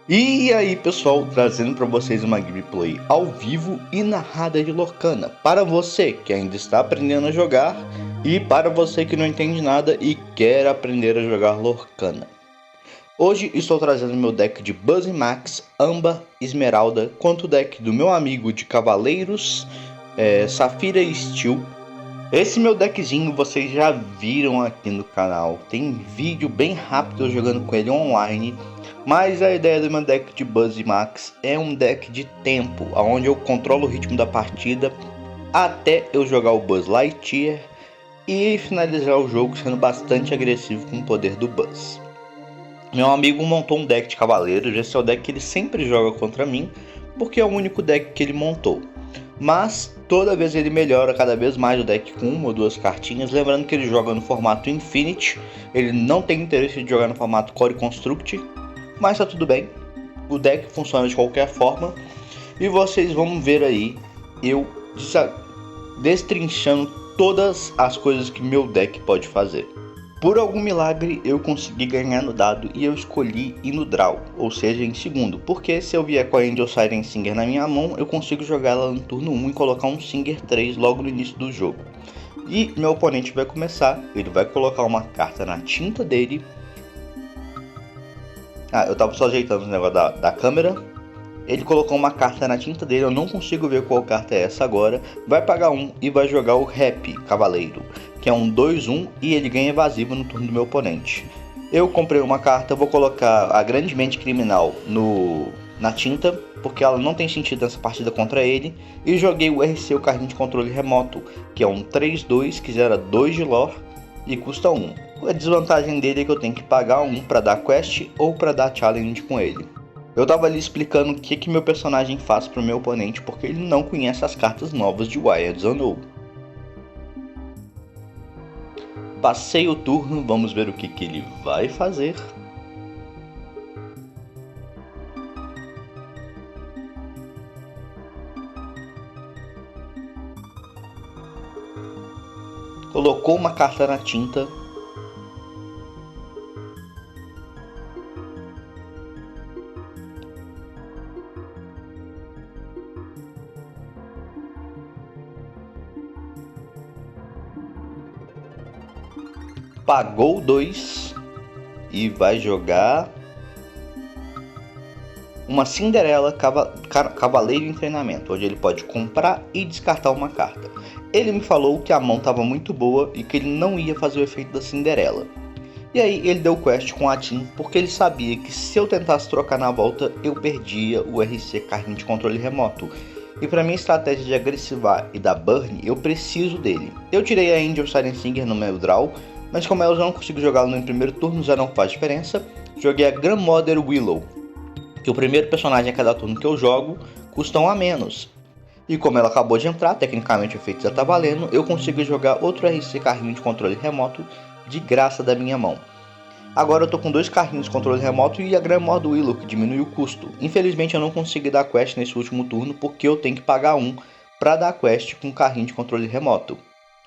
E aí pessoal, trazendo para vocês uma gameplay ao vivo e narrada de Lorcana, para você que ainda está aprendendo a jogar e para você que não entende nada e quer aprender a jogar Lorcana. Hoje estou trazendo meu deck de Buzz Max, Amba, Esmeralda, quanto o deck do meu amigo de Cavaleiros, Safira e Steel. Esse meu deckzinho vocês já viram aqui no canal, tem vídeo bem rápido eu jogando com ele online. Mas a ideia do meu deck de Buzz Max é um deck de tempo, onde eu controlo o ritmo da partida até eu jogar o Buzz Lightyear e finalizar o jogo sendo bastante agressivo com o poder do Buzz. Meu amigo montou um deck de cavaleiros, esse é o deck que ele sempre joga contra mim, porque é o único deck que ele montou. Mas toda vez ele melhora cada vez mais o deck com uma ou duas cartinhas, lembrando que ele joga no formato Infinity, ele não tem interesse de jogar no formato Core Construct, mas tá tudo bem, o deck funciona de qualquer forma e vocês vão ver aí eu destrinchando todas as coisas que meu deck pode fazer. Por algum milagre eu consegui ganhar no dado e eu escolhi ir no draw, ou seja, em segundo, porque se eu vier com a Angel Siren Singer na minha mão, eu consigo jogar ela no turno 1 e colocar um Singer 3 logo no início do jogo. E meu oponente vai começar, ele vai colocar uma carta na tinta dele. Eu tava só ajeitando o negócio da câmera. Ele colocou uma carta na tinta dele, eu não consigo ver qual carta é essa agora. Vai pagar um e vai jogar o Rap Cavaleiro, que é um 2/1 e ele ganha evasivo no turno do meu oponente. Eu comprei uma carta, vou colocar a Grandemente Criminal na tinta, porque ela não tem sentido nessa partida contra ele. E joguei o RC, o carrinho de controle remoto, que é um 3/2, que gera 2 de lore e custa 1. A desvantagem dele é que eu tenho que pagar 1 para dar quest ou para dar challenge com ele. Eu tava ali explicando o que meu personagem faz pro meu oponente, porque ele não conhece as cartas novas de Wilds Unknown. Passei o turno, vamos ver o que ele vai fazer. Colocou uma carta na tinta. Pagou 2 e vai jogar uma Cinderela Cavaleiro em Treinamento, onde ele pode comprar e descartar uma carta. Ele me falou que a mão estava muito boa e que ele não ia fazer o efeito da Cinderela. E aí ele deu quest com a Team porque ele sabia que se eu tentasse trocar na volta eu perdia o RC Carrinho de Controle Remoto. E para minha estratégia de agressivar e dar burn, eu preciso dele. Eu tirei a Angel Siren Singer no meu draw, mas como eu não consigo jogá-lo no primeiro turno, já não faz diferença. Joguei a Grandmother Willow, que o primeiro personagem a cada turno que eu jogo custa 1 a menos. E como ela acabou de entrar, tecnicamente o efeito já tá valendo, eu consigo jogar outro RC Carrinho de Controle Remoto de graça da minha mão. Agora eu tô com 2 carrinhos de controle remoto e a Grandmother Willow, que diminui o custo. Infelizmente eu não consegui dar quest nesse último turno porque eu tenho que pagar 1 para dar quest com carrinho de controle remoto.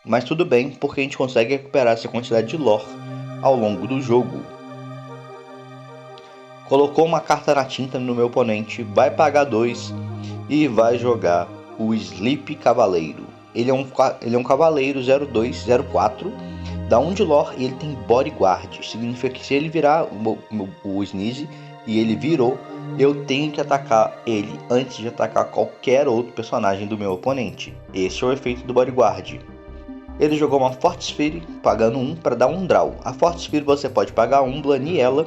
Mas tudo bem, porque a gente consegue recuperar essa quantidade de lore ao longo do jogo. Colocou uma carta na tinta no meu oponente, vai pagar 2 e vai jogar o Sleep Cavaleiro. Ele é um cavaleiro 0204, dá 1 de lore e ele tem bodyguard. Significa que se ele virar o Sneeze e ele virou, eu tenho que atacar ele antes de atacar qualquer outro personagem do meu oponente. Esse é o efeito do bodyguard. Ele jogou uma Forte Sphere, pagando 1 para dar um draw. A Forte Sphere você pode pagar 1, blanir ela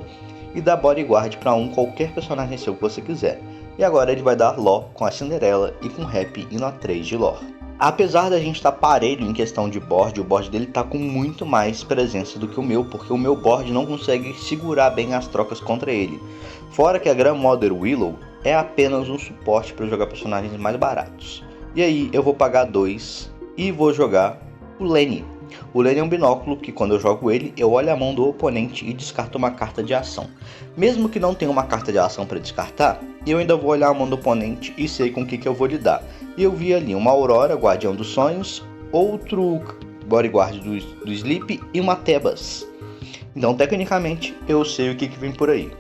e dar bodyguard para qualquer personagem seu que você quiser. E agora ele vai dar lore com a Cinderela e com Rap indo a 3 de lore. Apesar da gente estar parelho em questão de board, o board dele está com muito mais presença do que o meu, porque o meu board não consegue segurar bem as trocas contra ele. Fora que a Grandmother Willow é apenas um suporte para jogar personagens mais baratos. E aí eu vou pagar 2 e vou jogar o Lenny. O Lenny é um binóculo que quando eu jogo ele, eu olho a mão do oponente e descarto uma carta de ação. Mesmo que não tenha uma carta de ação para descartar, eu ainda vou olhar a mão do oponente e sei com o que eu vou lidar. E eu vi ali uma Aurora, Guardião dos Sonhos, outro Bodyguard do Sleep e uma Tebas. Então tecnicamente eu sei o que vem por aí.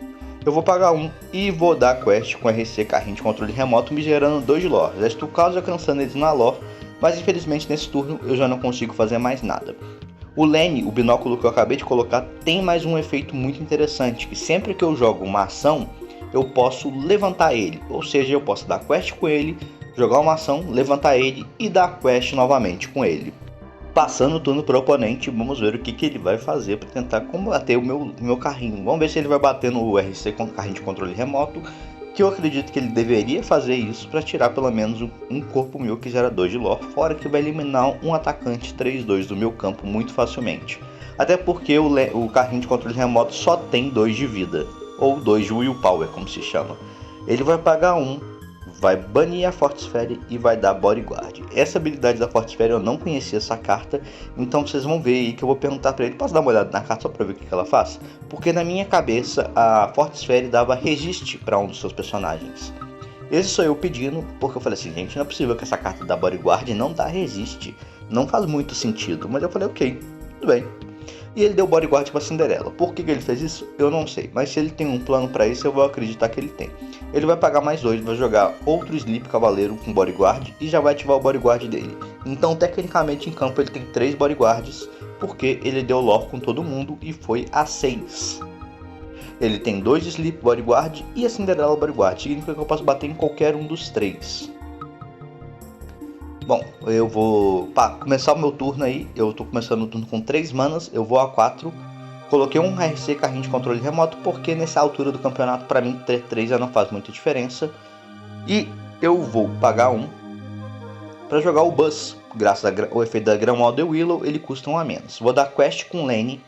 Eu vou pagar 1 e vou dar a quest com RC carrinho de controle remoto, me gerando 2 de lore. Já estou quase alcançando eles na lore, mas infelizmente nesse turno eu já não consigo fazer mais nada. O Lenny, o binóculo que eu acabei de colocar, tem mais um efeito muito interessante, que sempre que eu jogo uma ação, eu posso levantar ele. Ou seja, eu posso dar quest com ele, jogar uma ação, levantar ele e dar quest novamente com ele. Passando o turno para o oponente, vamos ver o que ele vai fazer para tentar combater o meu carrinho. Vamos ver se ele vai bater no RC com o carrinho de controle remoto, que eu acredito que ele deveria fazer isso para tirar pelo menos um corpo meu que gera 2 de lore, fora que vai eliminar um atacante 3-2 do meu campo muito facilmente. Até porque o carrinho de controle remoto só tem 2 de vida, ou 2 de willpower como se chama. Ele vai pagar 1. Vai banir a Forte Esfera e vai dar Bodyguard. Essa habilidade da Forte Esfera eu não conhecia essa carta, então vocês vão ver aí que eu vou perguntar pra ele. Posso dar uma olhada na carta só pra ver o que ela faz? Porque na minha cabeça a Forte Esfera dava resiste pra um dos seus personagens. Esse sou eu pedindo, porque eu falei assim, gente, não é possível que essa carta da Bodyguard não dá resiste. Não faz muito sentido, mas eu falei, ok, tudo bem. E ele deu Bodyguard pra Cinderela. Por que ele fez isso? Eu não sei. Mas se ele tem um plano pra isso, eu vou acreditar que ele tem. Ele vai pagar mais 2, vai jogar outro Sleep Cavaleiro com Bodyguard e já vai ativar o Bodyguard dele. Então, tecnicamente, em campo ele tem 3 Bodyguards, porque ele deu lore com todo mundo e foi a 6. Ele tem 2 Sleep Bodyguard e a Cinderela Bodyguard. Significa que eu posso bater em qualquer um dos 3. Bom, eu vou começar o meu turno aí. Eu tô começando o turno com 3 manas. Eu vou a 4. Coloquei um RC carrinho de controle remoto porque nessa altura do campeonato para mim ter 3 já não faz muita diferença. E eu vou pagar 1 para jogar o Buzz. Graças ao efeito da Grandma Willow ele custa 1 a menos. Vou dar quest com Lenny.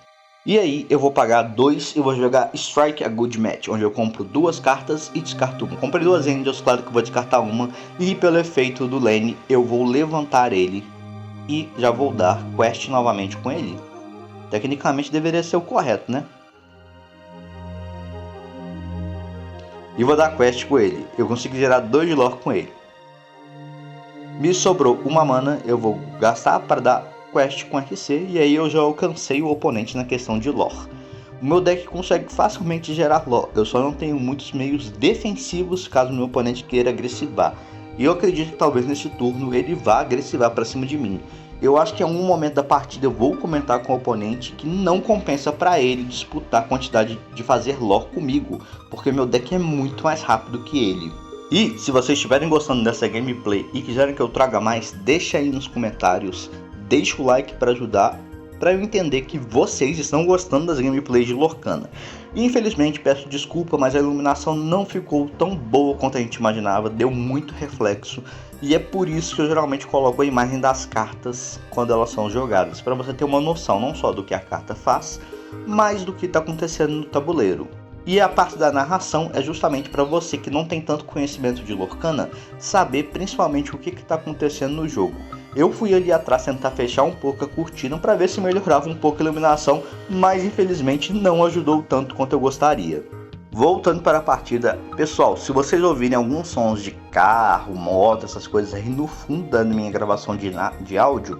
E aí eu vou pagar 2 e vou jogar Strike a Good Match, onde eu compro 2 cartas e descarto uma. Comprei 2 Angels, claro que eu vou descartar uma. E pelo efeito do Lenny eu vou levantar ele e já vou dar quest novamente com ele. Tecnicamente deveria ser o correto, né? E vou dar quest com ele. Eu consigo gerar 2 de lore com ele. Me sobrou uma mana, eu vou gastar para dar quest com RC e aí eu já alcancei o oponente na questão de lore. O meu deck consegue facilmente gerar lore, eu só não tenho muitos meios defensivos caso o meu oponente queira agressivar. E eu acredito que talvez nesse turno ele vá agressivar para cima de mim. Eu acho que em algum momento da partida eu vou comentar com o oponente que não compensa para ele disputar a quantidade de fazer lore comigo, porque meu deck é muito mais rápido que ele. E se vocês estiverem gostando dessa gameplay e quiserem que eu traga mais, deixa aí nos comentários, deixa o like para ajudar, para eu entender que vocês estão gostando das gameplays de Lorcana. Infelizmente peço desculpa, mas a iluminação não ficou tão boa quanto a gente imaginava, deu muito reflexo. E é por isso que eu geralmente coloco a imagem das cartas quando elas são jogadas, para você ter uma noção não só do que a carta faz, mas do que está acontecendo no tabuleiro. E a parte da narração é justamente para você que não tem tanto conhecimento de Lorcana, saber principalmente o que está acontecendo no jogo. Eu fui ali atrás tentar fechar um pouco a cortina para ver se melhorava um pouco a iluminação, mas infelizmente não ajudou tanto quanto eu gostaria. Voltando para a partida, pessoal, se vocês ouvirem alguns sons de carro, moto, essas coisas aí no fundo da minha gravação de áudio,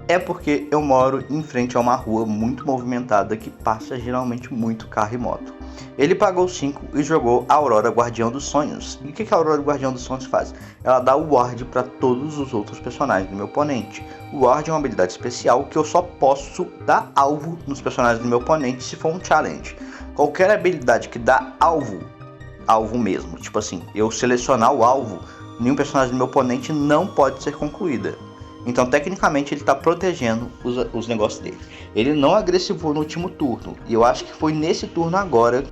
é porque eu moro em frente a uma rua muito movimentada que passa geralmente muito carro e moto. Ele pagou 5 e jogou a Aurora Guardião dos Sonhos. E o que a Aurora Guardião dos Sonhos faz? Ela dá o ward para todos os outros personagens do meu oponente. O ward é uma habilidade especial que eu só posso dar alvo nos personagens do meu oponente se for um challenge. Qualquer habilidade que dá alvo mesmo, tipo assim, eu selecionar o alvo, nenhum personagem do meu oponente não pode ser concluída. Então, tecnicamente, ele está protegendo os negócios dele. Ele não agressivou no último turno. E eu acho que foi nesse turno agora.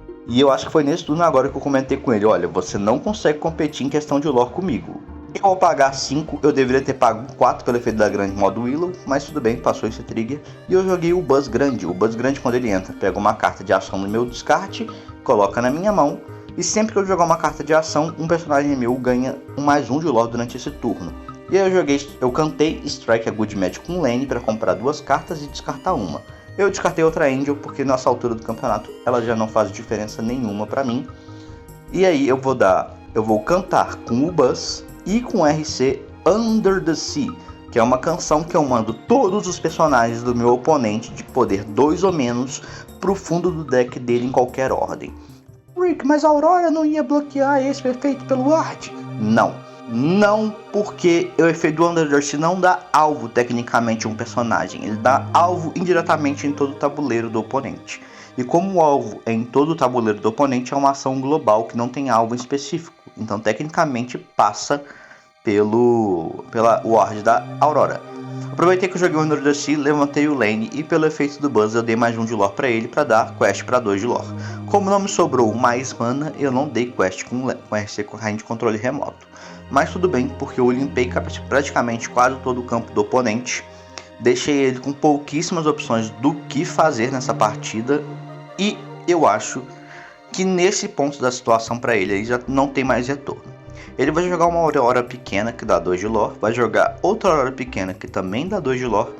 que eu comentei com ele. Olha, você não consegue competir em questão de lore comigo. Eu vou pagar 5. Eu deveria ter pago 4 pelo efeito da grande modo Willow. Mas tudo bem, passou esse trigger. E eu joguei o Buzz Grande. O Buzz Grande, quando ele entra, pega uma carta de ação no meu descarte, coloca na minha mão. E sempre que eu jogar uma carta de ação, um personagem meu ganha mais 1 de lore durante esse turno. E aí eu cantei Strike a Good Match com Lenny para comprar 2 cartas e descartar uma. Eu descartei outra Angel porque nessa altura do campeonato ela já não faz diferença nenhuma para mim. E aí eu vou cantar com o Buzz e com RC Under the Sea, que é uma canção que eu mando todos os personagens do meu oponente de poder 2 ou menos pro fundo do deck dele em qualquer ordem. Rick, mas a Aurora não ia bloquear esse efeito pelo Ward? Não, porque o efeito do Underdust não dá alvo tecnicamente a um personagem, ele dá alvo indiretamente em todo o tabuleiro do oponente. E como o alvo é em todo o tabuleiro do oponente, é uma ação global que não tem alvo em específico, então tecnicamente passa pela ward da Aurora. Aproveitei que eu joguei o Underdust, levantei o lane e pelo efeito do Buzz eu dei mais um de lore pra ele pra dar quest pra 2 de lore. Como não me sobrou mais mana, eu não dei quest com RC com rainha de controle remoto. Mas tudo bem, porque eu limpei praticamente quase todo o campo do oponente. Deixei ele com pouquíssimas opções do que fazer nessa partida. E eu acho que nesse ponto da situação para ele já não tem mais retorno. Ele vai jogar uma Aurora pequena que dá 2 de lore, vai jogar outra Aurora pequena que também dá 2 de lore,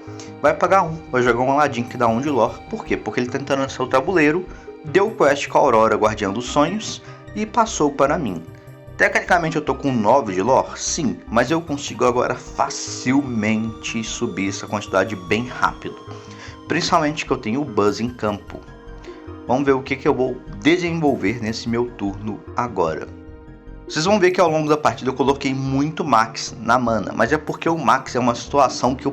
vai pagar 1, vai jogar um Aladdin que dá 1 de lore. Por quê? Porque ele tá tentando lançar o tabuleiro, deu quest com a Aurora Guardiã dos Sonhos e passou para mim. Tecnicamente eu tô com 9 de lore? Sim, mas eu consigo agora facilmente subir essa quantidade bem rápido. Principalmente que eu tenho o Buzz em campo. Vamos ver o que eu vou desenvolver nesse meu turno agora. Vocês vão ver que ao longo da partida eu coloquei muito Max na mana, mas é porque o Max é uma situação que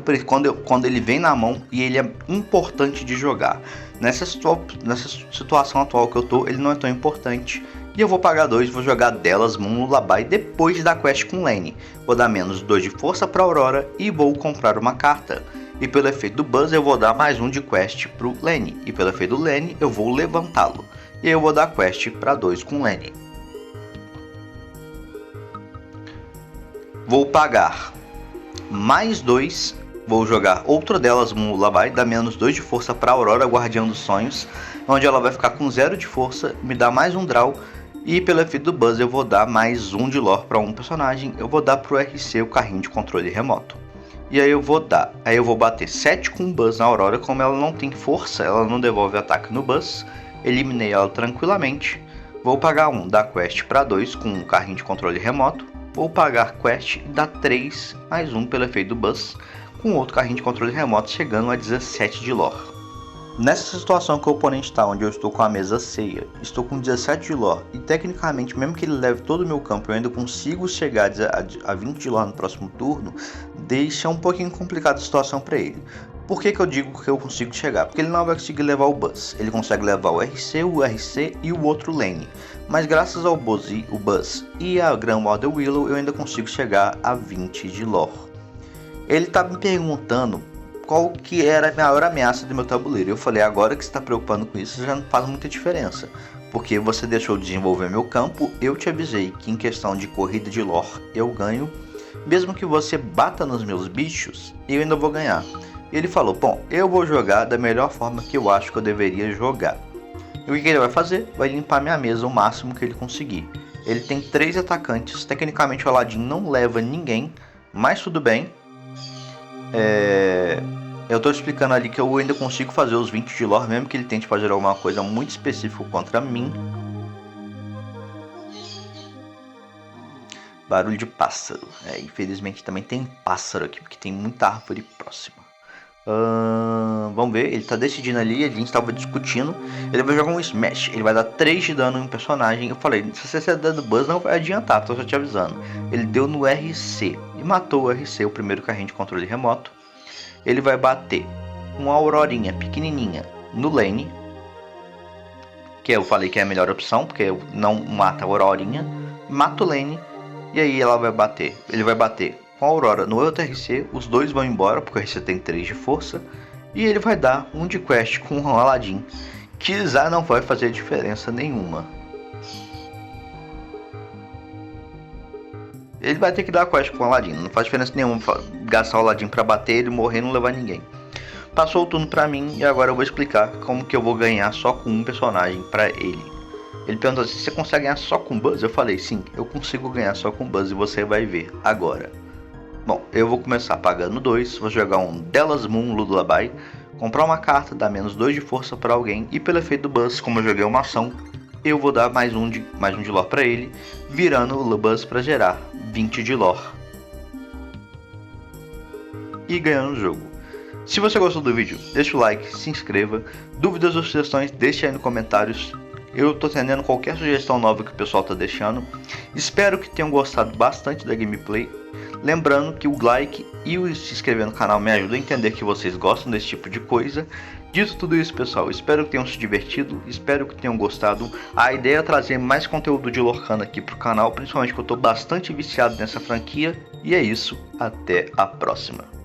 quando ele vem na mão e ele é importante de jogar. Nessa situação atual que eu tô, ele não é tão importante. E eu vou pagar 2, vou jogar Delas Moon Lullaby depois da quest com Lane. Vou dar menos 2 de força para Aurora e vou comprar uma carta. E pelo efeito do Buzz eu vou dar mais 1 de quest pro Lane. E pelo efeito do Lane eu vou levantá-lo. E aí eu vou dar quest para 2 com Lane. Vou pagar mais 2, vou jogar outra Delas Moon Lullaby, dá menos 2 de força para Aurora Guardiã dos Sonhos, onde ela vai ficar com 0 de força, me dá mais um draw, e pelo efeito do Buzz eu vou dar mais 1 de lore para um personagem, eu vou dar pro RC o carrinho de controle remoto. E aí eu vou bater 7 com o Buzz na Aurora, como ela não tem força, ela não devolve ataque no Buzz, eliminei ela tranquilamente, vou pagar 1, dar quest para 2 com o carrinho de controle remoto, vou pagar quest e dar 3 mais 1 pelo efeito do Buzz, com outro carrinho de controle remoto chegando a 17 de lore. Nessa situação que o oponente está, onde eu estou com a mesa ceia, estou com 17 de lore e tecnicamente, mesmo que ele leve todo o meu campo, eu ainda consigo chegar a 20 de lore no próximo turno, deixa um pouquinho complicada a situação para ele. Por que eu digo que eu consigo chegar? Porque ele não vai conseguir levar o Buzz, ele consegue levar o RC e o outro lane. Mas graças ao Buzz e a Grandmother Willow eu ainda consigo chegar a 20 de lore. Ele tá me perguntando qual que era a maior ameaça do meu tabuleiro. Eu falei, agora que você está preocupando com isso já não faz muita diferença. Porque você deixou de desenvolver meu campo, eu te avisei que em questão de corrida de lore eu ganho. Mesmo que você bata nos meus bichos, eu ainda vou ganhar. Ele falou, bom, eu vou jogar da melhor forma que eu acho que eu deveria jogar. E o que ele vai fazer? Vai limpar minha mesa o máximo que ele conseguir. Ele tem 3 atacantes, tecnicamente o Aladdin não leva ninguém, mas tudo bem. Eu tô explicando ali que eu ainda consigo fazer os 20 de lore, mesmo que ele tente fazer alguma coisa muito específica contra mim. Barulho de pássaro. Infelizmente também tem pássaro aqui, porque tem muita árvore próxima. Vamos ver, ele tá decidindo ali, a gente estava discutindo. Ele vai jogar um Smash, ele vai dar 3 de dano em um personagem. Eu falei, se você der dano Buzz não vai adiantar, tô só te avisando. Ele deu no RC e matou o RC, o primeiro carrinho de controle remoto. Ele vai bater uma Aurorinha pequenininha no lane, que eu falei que é a melhor opção, porque não mata a Aurorinha. Mata o lane, e aí ele vai bater com a Aurora no outro RC, os dois vão embora, porque o RC tem 3 de força, e ele vai dar 1 de quest com o Aladdin, que já não vai fazer diferença nenhuma. Ele vai ter que dar quest com o Aladdin, não faz diferença nenhuma gastar o Aladdin pra bater ele, morrer e não levar ninguém. Passou o turno pra mim, e agora eu vou explicar como que eu vou ganhar só com um personagem pra ele. Ele perguntou se você consegue ganhar só com Buzz, eu falei sim, eu consigo ganhar só com Buzz e você vai ver agora. Bom, eu vou começar pagando 2, vou jogar um Delas Moon Lullaby, comprar uma carta, dar menos 2 de força para alguém, e pelo efeito do Buzz, como eu joguei uma ação, eu vou dar mais um de lore para ele, virando o Buzz para gerar 20 de lore. E ganhando o jogo. Se você gostou do vídeo, deixa o like, se inscreva, dúvidas ou sugestões, deixe aí nos comentários. Eu tô atendendo qualquer sugestão nova que o pessoal tá deixando. Espero que tenham gostado bastante da gameplay. Lembrando que o like e o se inscrever no canal me ajuda a entender que vocês gostam desse tipo de coisa. Dito tudo isso, pessoal, espero que tenham se divertido, espero que tenham gostado. A ideia é trazer mais conteúdo de Lorcana aqui pro canal, principalmente que eu tô bastante viciado nessa franquia. E é isso, até a próxima.